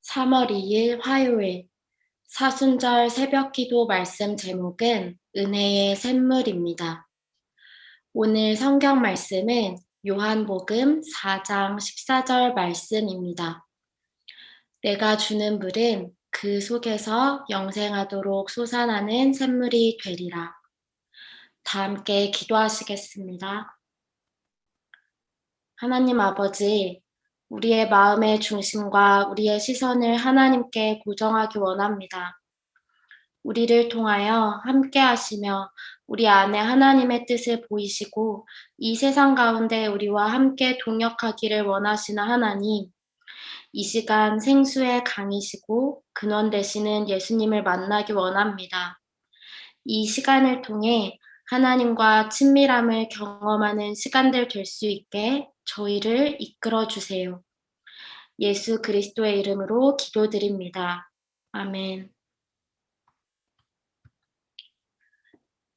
3월 2일 화요일 사순절 새벽기도 말씀 제목은 은혜의 샘물입니다. 오늘 성경 말씀은 요한복음 4장 14절 말씀입니다. 내가 주는 물은 그 속에서 영생하도록 솟아나는 샘물이 되리라. 다 함께 기도하시겠습니다. 하나님 아버지, 우리의 마음의 중심과 우리의 시선을 하나님께 고정하기 원합니다. 우리를 통하여 함께 하시며 우리 안에 하나님의 뜻을 보이시고 이 세상 가운데 우리와 함께 동역하기를 원하시는 하나님, 이 시간 생수의 강이시고 근원 되시는 예수님을 만나기 원합니다. 이 시간을 통해 하나님과 친밀함을 경험하는 시간들 될 수 있게 저희를 이끌어 주세요. 예수 그리스도의 이름으로 기도드립니다. 아멘.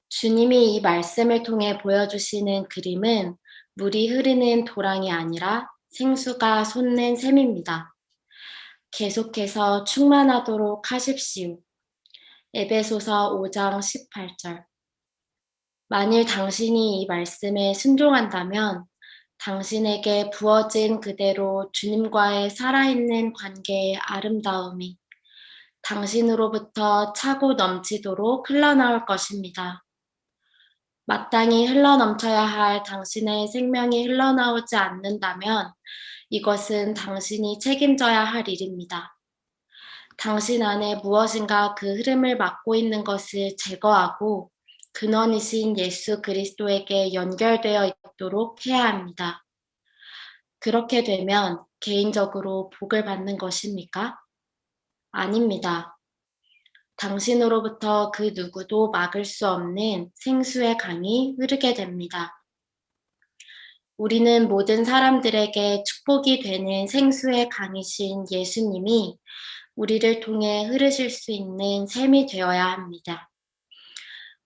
주님이 이 말씀을 통해 보여주시는 그림은 물이 흐르는 도랑이 아니라 생수가 솟는 샘입니다. 계속해서 충만하도록 하십시오. 에베소서 5장 18절. 만일 당신이 이 말씀에 순종한다면 당신에게 부어진 그대로 주님과의 살아있는 관계의 아름다움이 당신으로부터 차고 넘치도록 흘러나올 것입니다. 마땅히 흘러넘쳐야 할 당신의 생명이 흘러나오지 않는다면 이것은 당신이 책임져야 할 일입니다. 당신 안에 무엇인가 그 흐름을 막고 있는 것을 제거하고 근원이신 예수 그리스도에게 연결되어 있도록 해야 합니다. 그렇게 되면 개인적으로 복을 받는 것입니까? 아닙니다. 당신으로부터 그 누구도 막을 수 없는 생수의 강이 흐르게 됩니다. 우리는 모든 사람들에게 축복이 되는 생수의 강이신 예수님이 우리를 통해 흐르실 수 있는 샘이 되어야 합니다.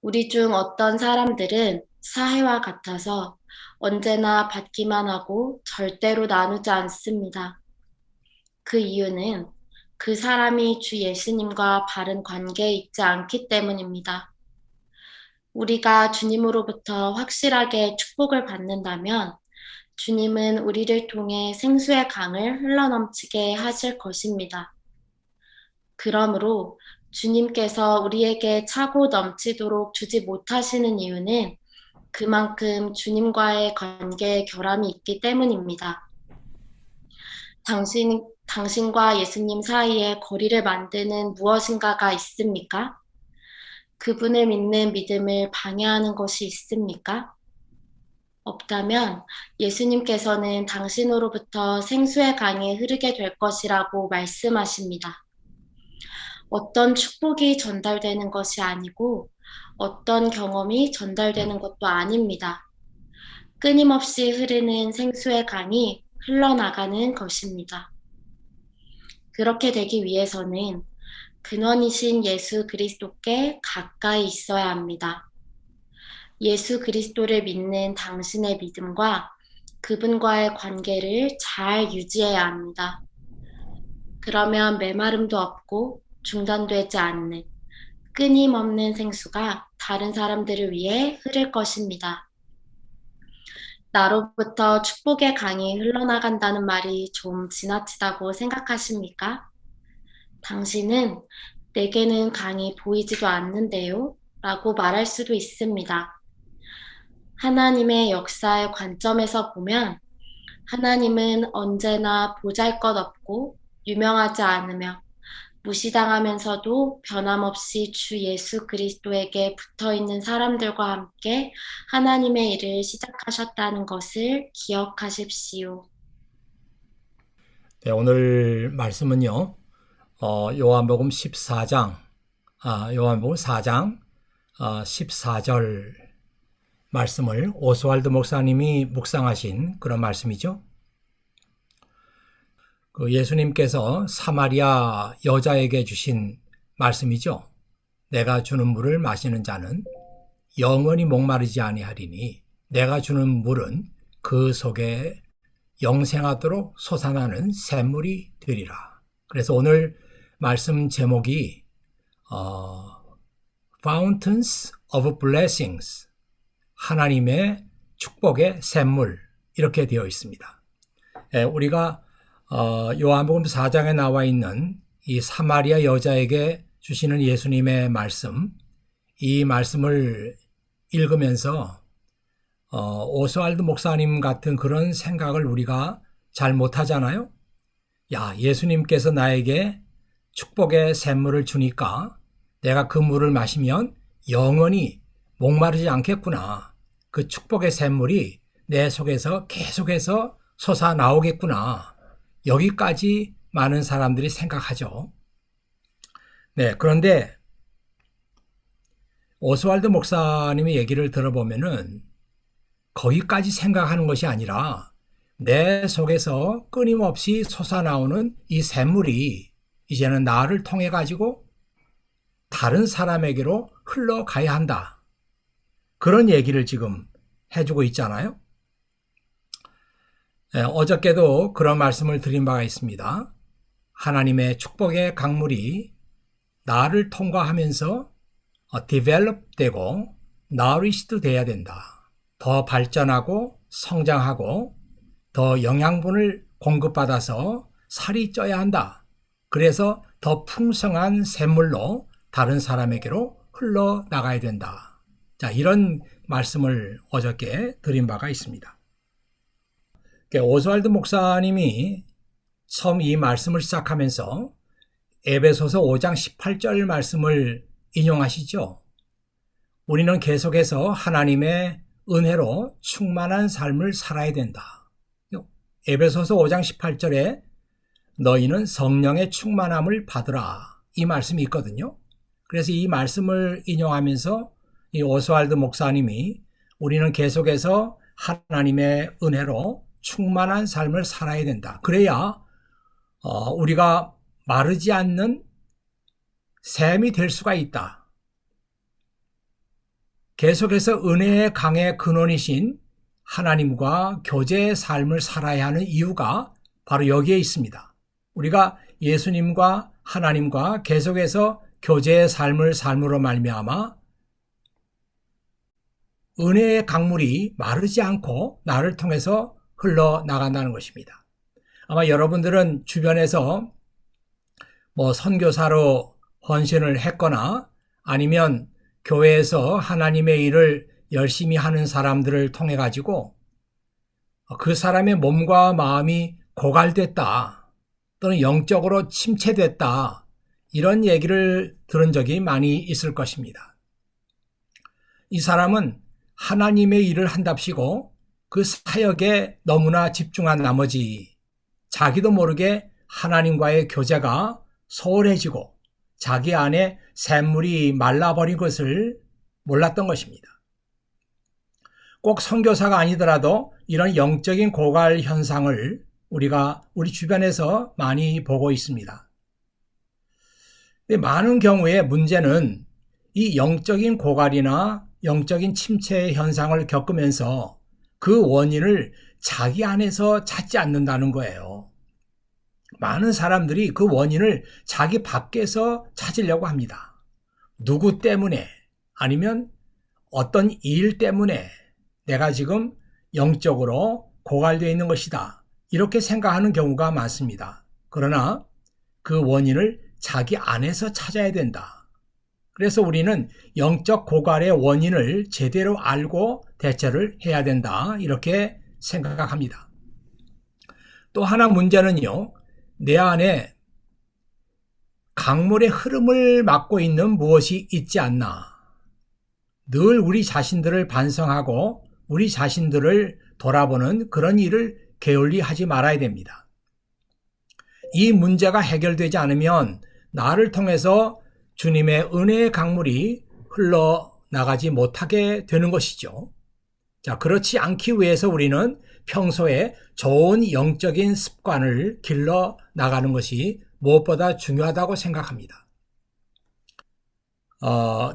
우리 중 어떤 사람들은 사해와 같아서 언제나 받기만 하고 절대로 나누지 않습니다. 그 이유는 그 사람이 주 예수님과 바른 관계에 있지 않기 때문입니다. 우리가 주님으로부터 확실하게 축복을 받는다면 주님은 우리를 통해 생수의 강을 흘러넘치게 하실 것입니다. 그러므로 주님께서 우리에게 차고 넘치도록 주지 못하시는 이유는 그만큼 주님과의 관계에 결함이 있기 때문입니다. 당신과 예수님 사이에 거리를 만드는 무엇인가가 있습니까? 그분을 믿는 믿음을 방해하는 것이 있습니까? 없다면 예수님께서는 당신으로부터 생수의 강이 흐르게 될 것이라고 말씀하십니다. 어떤 축복이 전달되는 것이 아니고 어떤 경험이 전달되는 것도 아닙니다. 끊임없이 흐르는 생수의 강이 흘러나가는 것입니다. 그렇게 되기 위해서는 근원이신 예수 그리스도께 가까이 있어야 합니다. 예수 그리스도를 믿는 당신의 믿음과 그분과의 관계를 잘 유지해야 합니다. 그러면 메마름도 없고 중단되지 않는 끊임없는 생수가 다른 사람들을 위해 흐를 것입니다. 나로부터 축복의 강이 흘러나간다는 말이 좀 지나치다고 생각하십니까? 당신은 내게는 강이 보이지도 않는데요? 라고 말할 수도 있습니다. 하나님의 역사의 관점에서 보면 하나님은 언제나 보잘것없고 유명하지 않으며 무시당하면서도 변함없이 주 예수 그리스도에게 붙어있는 사람들과 함께 하나님의 일을 시작하셨다는 것을 기억하십시오. 네, 오늘 말씀은요, 요한복음 14장, 요한복음 4장 14절 말씀을 오스왈드 목사님이 묵상하신 그런 말씀이죠. 그 예수님께서 사마리아 여자에게 주신 말씀이죠. 내가 주는 물을 마시는 자는 영원히 목마르지 아니하리니 내가 주는 물은 그 속에 영생하도록 솟아나는 샘물이 되리라. 그래서 오늘 말씀 제목이 Fountains of Blessings, 하나님의 축복의 샘물, 이렇게 되어 있습니다. 우리가 요한복음 4장에 나와 있는 이 사마리아 여자에게 주시는 예수님의 말씀, 이 말씀을 읽으면서 오스왈드 목사님 같은 그런 생각을 우리가 잘 못하잖아요. 야, 예수님께서 나에게 축복의 샘물을 주니까 내가 그 물을 마시면 영원히 목마르지 않겠구나. 그 축복의 샘물이 내 속에서 계속해서 솟아나오겠구나. 여기까지 많은 사람들이 생각하죠. 네, 그런데 오스왈드 목사님의 얘기를 들어보면은 거기까지 생각하는 것이 아니라 내 속에서 끊임없이 솟아나오는 이 샘물이 이제는 나를 통해 가지고 다른 사람에게로 흘러가야 한다. 그런 얘기를 지금 해주고 있잖아요. 어저께도 그런 말씀을 드린 바가 있습니다. 하나님의 축복의 강물이 나를 통과하면서 develop 되고 nourished 돼야 된다. 더 발전하고 성장하고 더 영양분을 공급받아서 살이 쪄야 한다. 그래서 더 풍성한 샘물로 다른 사람에게로 흘러나가야 된다. 자, 이런 말씀을 어저께 드린 바가 있습니다. 오스왈드 목사님이 처음 이 말씀을 시작하면서 에베소서 5장 18절 말씀을 인용하시죠. 우리는 계속해서 하나님의 은혜로 충만한 삶을 살아야 된다. 에베소서 5장 18절에 너희는 성령의 충만함을 받으라, 이 말씀이 있거든요. 그래서 이 말씀을 인용하면서 이 오스왈드 목사님이 우리는 계속해서 하나님의 은혜로 충만한 삶을 살아야 된다. 그래야 우리가 마르지 않는 샘이 될 수가 있다. 계속해서 은혜의 강의 근원이신 하나님과 교제의 삶을 살아야 하는 이유가 바로 여기에 있습니다. 우리가 예수님과 하나님과 계속해서 교제의 삶을 삶으로 말미암아 은혜의 강물이 마르지 않고 나를 통해서 흘러나간다는 것입니다. 아마 여러분들은 주변에서 선교사로 헌신을 했거나 아니면 교회에서 하나님의 일을 열심히 하는 사람들을 통해 가지고 그 사람의 몸과 마음이 고갈됐다 또는 영적으로 침체됐다, 이런 얘기를 들은 적이 많이 있을 것입니다. 이 사람은 하나님의 일을 한답시고 그 사역에 너무나 집중한 나머지 자기도 모르게 하나님과의 교제가 소홀해지고 자기 안에 샘물이 말라버린 것을 몰랐던 것입니다. 꼭 선교사가 아니더라도 이런 영적인 고갈 현상을 우리가 우리 주변에서 많이 보고 있습니다. 근데 많은 경우에 문제는 이 영적인 고갈이나 영적인 침체 현상을 겪으면서 그 원인을 자기 안에서 찾지 않는다는 거예요. 많은 사람들이 그 원인을 자기 밖에서 찾으려고 합니다. 누구 때문에, 아니면 어떤 일 때문에 내가 지금 영적으로 고갈되어 있는 것이다, 이렇게 생각하는 경우가 많습니다. 그러나 그 원인을 자기 안에서 찾아야 된다. 그래서 우리는 영적 고갈의 원인을 제대로 알고 대처를 해야 된다, 이렇게 생각합니다. 또 하나 문제는요, 내 안에 강물의 흐름을 막고 있는 무엇이 있지 않나. 늘 우리 자신들을 반성하고 우리 자신들을 돌아보는 그런 일을 게을리 하지 말아야 됩니다. 이 문제가 해결되지 않으면 나를 통해서 주님의 은혜의 강물이 흘러나가지 못하게 되는 것이죠. 자, 그렇지 않기 위해서 우리는 평소에 좋은 영적인 습관을 길러 나가는 것이 무엇보다 중요하다고 생각합니다.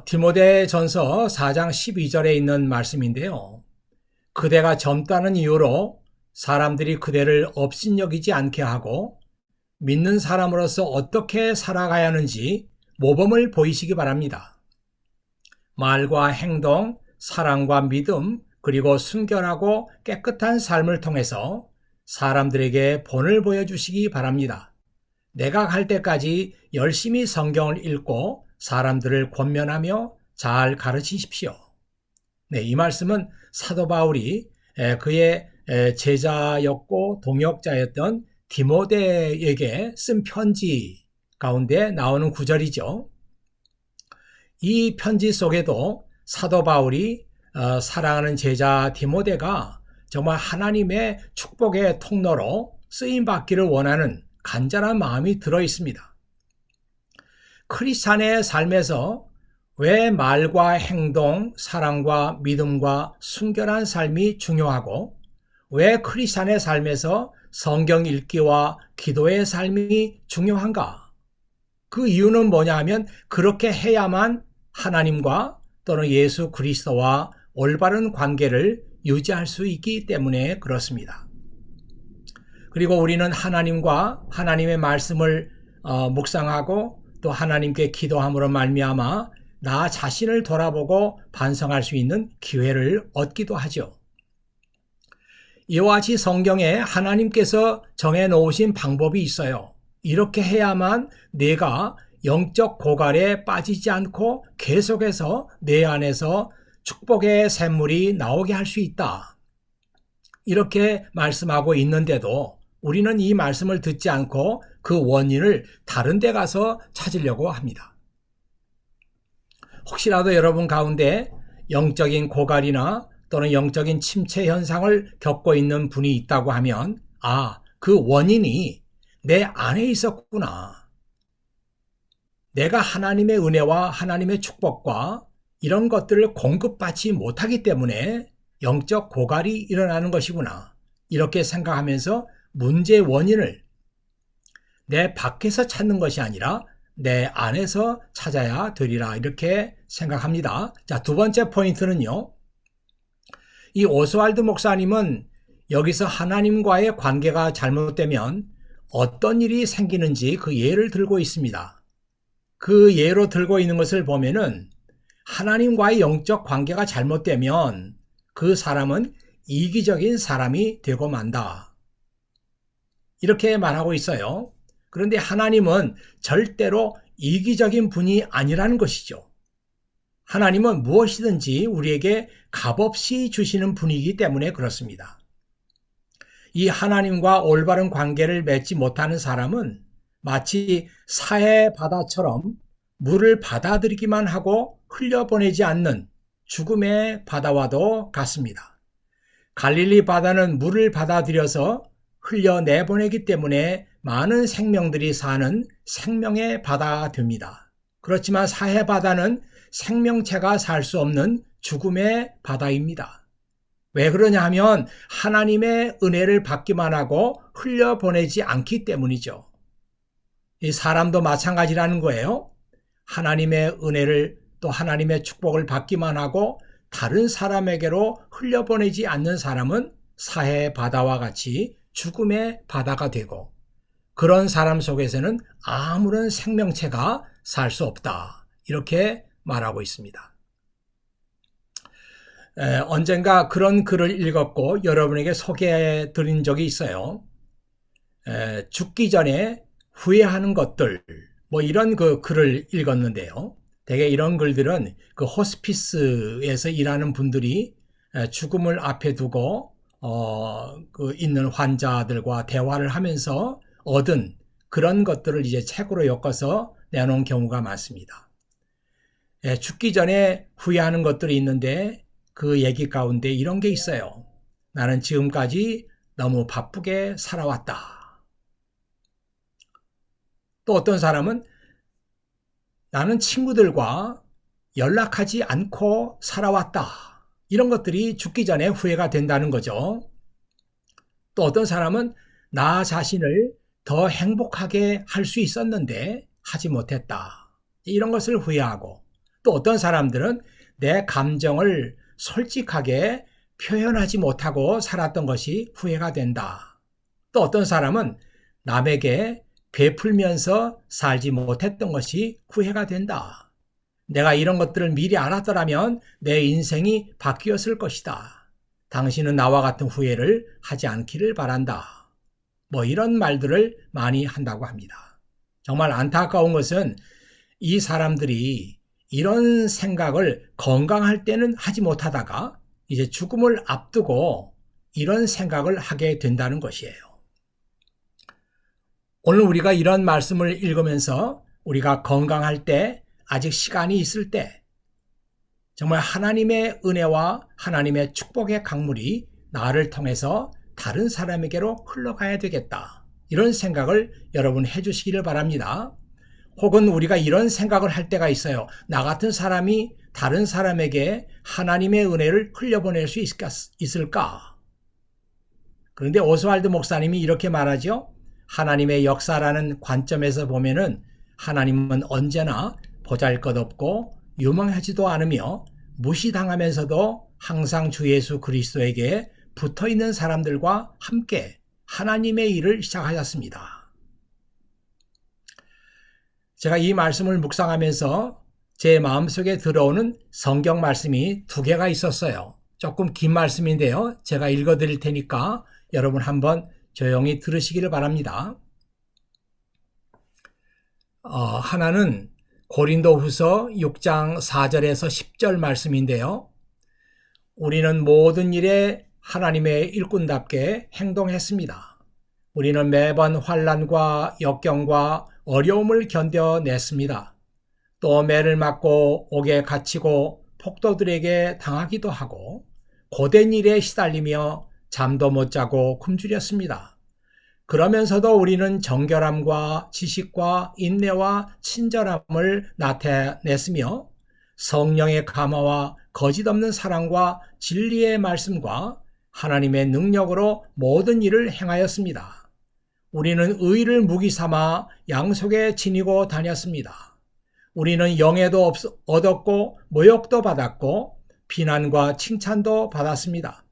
디모데전서 4장 12절에 있는 말씀인데요. 그대가 젊다는 이유로 사람들이 그대를 업신여기지 않게 하고 믿는 사람으로서 어떻게 살아가야 하는지 모범을 보이시기 바랍니다. 말과 행동, 사랑과 믿음, 그리고 순결하고 깨끗한 삶을 통해서 사람들에게 본을 보여주시기 바랍니다. 내가 갈 때까지 열심히 성경을 읽고 사람들을 권면하며 잘 가르치십시오. 네, 이 말씀은 사도 바울이 그의 제자였고 동역자였던 디모데에게 쓴 편지 가운데 나오는 구절이죠. 이 편지 속에도 사도 바울이 사랑하는 제자 디모데가 정말 하나님의 축복의 통로로 쓰임받기를 원하는 간절한 마음이 들어 있습니다. 크리스찬의 삶에서 왜 말과 행동, 사랑과 믿음과 순결한 삶이 중요하고 왜 크리스찬의 삶에서 성경 읽기와 기도의 삶이 중요한가? 그 이유는 뭐냐 하면 그렇게 해야만 하나님과 또는 예수 그리스도와 올바른 관계를 유지할 수 있기 때문에 그렇습니다. 그리고 우리는 하나님과 하나님의 말씀을 묵상하고 또 하나님께 기도함으로 말미암아 나 자신을 돌아보고 반성할 수 있는 기회를 얻기도 하죠. 이와 같이 성경에 하나님께서 정해놓으신 방법이 있어요. 이렇게 해야만 내가 영적 고갈에 빠지지 않고 계속해서 내 안에서 축복의 샘물이 나오게 할 수 있다. 이렇게 말씀하고 있는데도 우리는 이 말씀을 듣지 않고 그 원인을 다른 데 가서 찾으려고 합니다. 혹시라도 여러분 가운데 영적인 고갈이나 또는 영적인 침체 현상을 겪고 있는 분이 있다고 하면 그 원인이 내 안에 있었구나. 내가 하나님의 은혜와 하나님의 축복과 이런 것들을 공급받지 못하기 때문에 영적 고갈이 일어나는 것이구나. 이렇게 생각하면서 문제의 원인을 내 밖에서 찾는 것이 아니라 내 안에서 찾아야 되리라 이렇게 생각합니다. 자, 두 번째 포인트는요. 이 오스왈드 목사님은 여기서 하나님과의 관계가 잘못되면 어떤 일이 생기는지 그 예를 들고 있습니다. 그 예로 들고 있는 것을 보면은 하나님과의 영적 관계가 잘못되면 그 사람은 이기적인 사람이 되고 만다. 이렇게 말하고 있어요. 그런데 하나님은 절대로 이기적인 분이 아니라는 것이죠. 하나님은 무엇이든지 우리에게 값없이 주시는 분이기 때문에 그렇습니다. 이 하나님과 올바른 관계를 맺지 못하는 사람은 마치 사해 바다처럼 물을 받아들이기만 하고 흘려보내지 않는 죽음의 바다와도 같습니다. 갈릴리 바다는 물을 받아들여서 흘려내보내기 때문에 많은 생명들이 사는 생명의 바다가 됩니다. 그렇지만 사해 바다는 생명체가 살 수 없는 죽음의 바다입니다. 왜 그러냐 하면 하나님의 은혜를 받기만 하고 흘려보내지 않기 때문이죠. 이 사람도 마찬가지라는 거예요. 하나님의 은혜를 또 하나님의 축복을 받기만 하고 다른 사람에게로 흘려보내지 않는 사람은 사해 바다와 같이 죽음의 바다가 되고 그런 사람 속에서는 아무런 생명체가 살 수 없다. 이렇게 말하고 있습니다. 언젠가 그런 글을 읽었고 여러분에게 소개해 드린 적이 있어요. 죽기 전에 후회하는 것들 이런 그 글을 읽었는데요. 대개 이런 글들은 그 호스피스에서 일하는 분들이 죽음을 앞에 두고 그 있는 환자들과 대화를 하면서 얻은 그런 것들을 이제 책으로 엮어서 내놓은 경우가 많습니다. 죽기 전에 후회하는 것들이 있는데 그 얘기 가운데 이런 게 있어요. 나는 지금까지 너무 바쁘게 살아왔다. 또 어떤 사람은 나는 친구들과 연락하지 않고 살아왔다. 이런 것들이 죽기 전에 후회가 된다는 거죠. 또 어떤 사람은 나 자신을 더 행복하게 할 수 있었는데 하지 못했다. 이런 것을 후회하고 또 어떤 사람들은 내 감정을 솔직하게 표현하지 못하고 살았던 것이 후회가 된다. 또 어떤 사람은 남에게 베풀면서 살지 못했던 것이 후회가 된다. 내가 이런 것들을 미리 알았더라면 내 인생이 바뀌었을 것이다. 당신은 나와 같은 후회를 하지 않기를 바란다. 뭐 이런 말들을 많이 한다고 합니다. 정말 안타까운 것은 이 사람들이 이런 생각을 건강할 때는 하지 못하다가 이제 죽음을 앞두고 이런 생각을 하게 된다는 것이에요. 오늘 우리가 이런 말씀을 읽으면서 우리가 건강할 때, 아직 시간이 있을 때 정말 하나님의 은혜와 하나님의 축복의 강물이 나를 통해서 다른 사람에게로 흘러가야 되겠다. 이런 생각을 여러분 해주시기를 바랍니다. 혹은 우리가 이런 생각을 할 때가 있어요. 나 같은 사람이 다른 사람에게 하나님의 은혜를 흘려보낼 수 있을까? 그런데 오스왈드 목사님이 이렇게 말하죠. 하나님의 역사라는 관점에서 보면은 하나님은 언제나 보잘것없고 유명하지도 않으며 무시당하면서도 항상 주 예수 그리스도에게 붙어있는 사람들과 함께 하나님의 일을 시작하셨습니다. 제가 이 말씀을 묵상하면서 제 마음속에 들어오는 성경 말씀이 2개가 있었어요. 조금 긴 말씀인데요. 제가 읽어드릴 테니까 여러분 한번 조용히 들으시기를 바랍니다. 하나는 고린도후서 6장 4절에서 10절 말씀인데요. 우리는 모든 일에 하나님의 일꾼답게 행동했습니다. 우리는 매번 환난과 역경과 어려움을 견뎌냈습니다. 또 매를 맞고 옥에 갇히고 폭도들에게 당하기도 하고 고된 일에 시달리며 잠도 못 자고 굶주렸습니다. 그러면서도 우리는 정결함과 지식과 인내와 친절함을 나타냈으며 성령의 감화와 거짓 없는 사랑과 진리의 말씀과 하나님의 능력으로 모든 일을 행하였습니다. 우리는 의를 무기 삼아 양속에 지니고 다녔습니다. 우리는 영예도 얻었고 모욕도 받았고 비난과 칭찬도 받았습니다.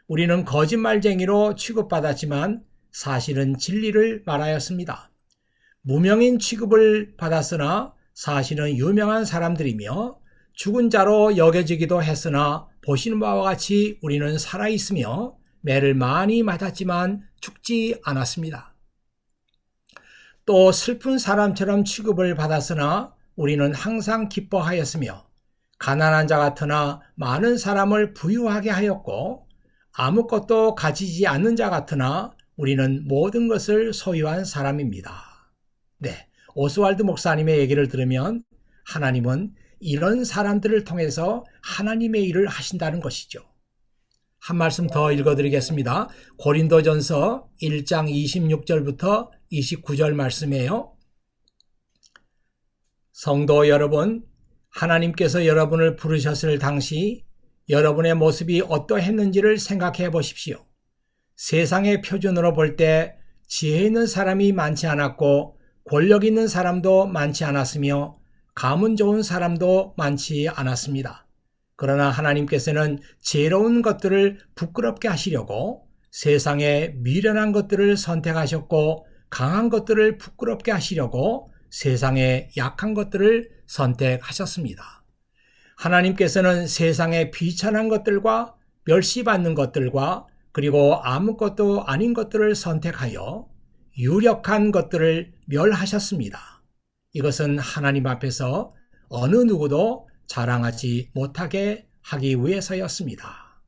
우리는 거짓말쟁이로 취급받았지만 사실은 진리를 말하였습니다. 무명인 취급을 받았으나 사실은 유명한 사람들이며 죽은 자로 여겨지기도 했으나 보시는 바와 같이 우리는 살아있으며 매를 많이 맞았지만 죽지 않았습니다. 또 슬픈 사람처럼 취급을 받았으나 우리는 항상 기뻐하였으며 가난한 자 같으나 많은 사람을 부유하게 하였고 아무것도 가지지 않는 자 같으나 우리는 모든 것을 소유한 사람입니다. 네, 오스왈드 목사님의 얘기를 들으면 하나님은 이런 사람들을 통해서 하나님의 일을 하신다는 것이죠. 한 말씀 더 읽어드리겠습니다. 고린도전서 1장 26절부터 29절 말씀이에요. 성도 여러분, 하나님께서 여러분을 부르셨을 당시 여러분의 모습이 어떠했는지를 생각해 보십시오. 세상의 표준으로 볼 때 지혜 있는 사람이 많지 않았고 권력 있는 사람도 많지 않았으며 가문 좋은 사람도 많지 않았습니다. 그러나 하나님께서는 지혜로운 것들을 부끄럽게 하시려고 세상에 미련한 것들을 선택하셨고 강한 것들을 부끄럽게 하시려고 세상에 약한 것들을 선택하셨습니다. 하나님께서는 세상에 비천한 것들과 멸시받는 것들과 그리고 아무것도 아닌 것들을 선택하여 유력한 것들을 멸하셨습니다. 이것은 하나님 앞에서 어느 누구도 자랑하지 못하게 하기 위해서였습니다.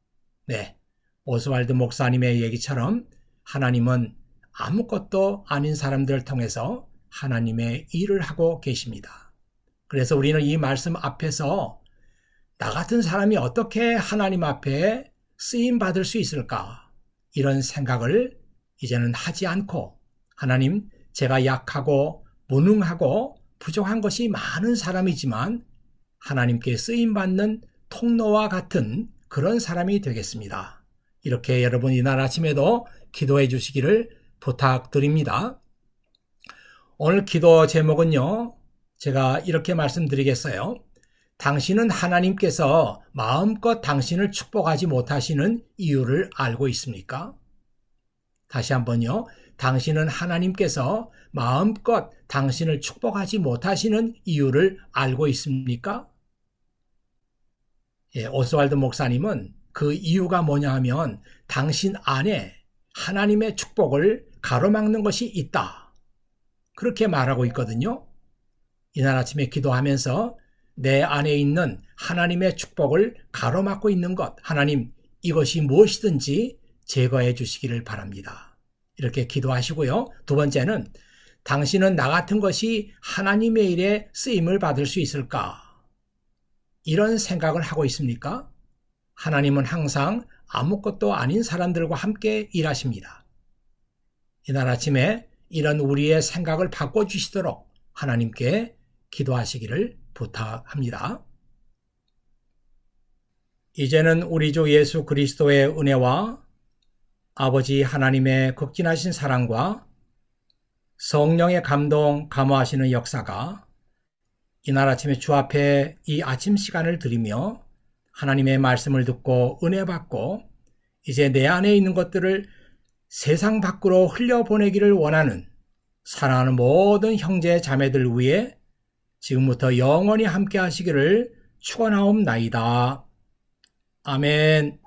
네, 오스왈드 목사님의 얘기처럼 하나님은 아무것도 아닌 사람들을 통해서 하나님의 일을 하고 계십니다. 그래서 우리는 이 말씀 앞에서 나 같은 사람이 어떻게 하나님 앞에 쓰임받을 수 있을까? 이런 생각을 이제는 하지 않고 하나님, 제가 약하고 무능하고 부족한 것이 많은 사람이지만 하나님께 쓰임받는 통로와 같은 그런 사람이 되겠습니다. 이렇게 여러분 이날 아침에도 기도해 주시기를 부탁드립니다. 오늘 기도 제목은요, 제가 이렇게 말씀드리겠어요. 당신은 하나님께서 마음껏 당신을 축복하지 못하시는 이유를 알고 있습니까? 다시 한번요. 당신은 하나님께서 마음껏 당신을 축복하지 못하시는 이유를 알고 있습니까? 오스왈드 목사님은 그 이유가 뭐냐 하면 당신 안에 하나님의 축복을 가로막는 것이 있다. 그렇게 말하고 있거든요. 이날 아침에 기도하면서 내 안에 있는 하나님의 축복을 가로막고 있는 것, 하나님 이것이 무엇이든지 제거해 주시기를 바랍니다. 이렇게 기도하시고요. 두 번째는 당신은 나 같은 것이 하나님의 일에 쓰임을 받을 수 있을까? 이런 생각을 하고 있습니까? 하나님은 항상 아무것도 아닌 사람들과 함께 일하십니다. 이날 아침에 이런 우리의 생각을 바꿔주시도록 하나님께 기도하시기를 부탁합니다. 이제는 우리 주 예수 그리스도의 은혜와 아버지 하나님의 극진하신 사랑과 성령의 감동, 감화하시는 역사가 이날 아침에 주 앞에 이 아침 시간을 드리며 하나님의 말씀을 듣고 은혜 받고 이제 내 안에 있는 것들을 세상 밖으로 흘려보내기를 원하는 사랑하는 모든 형제 자매들 위해 지금부터 영원히 함께 하시기를 축원하옵나이다. 아멘.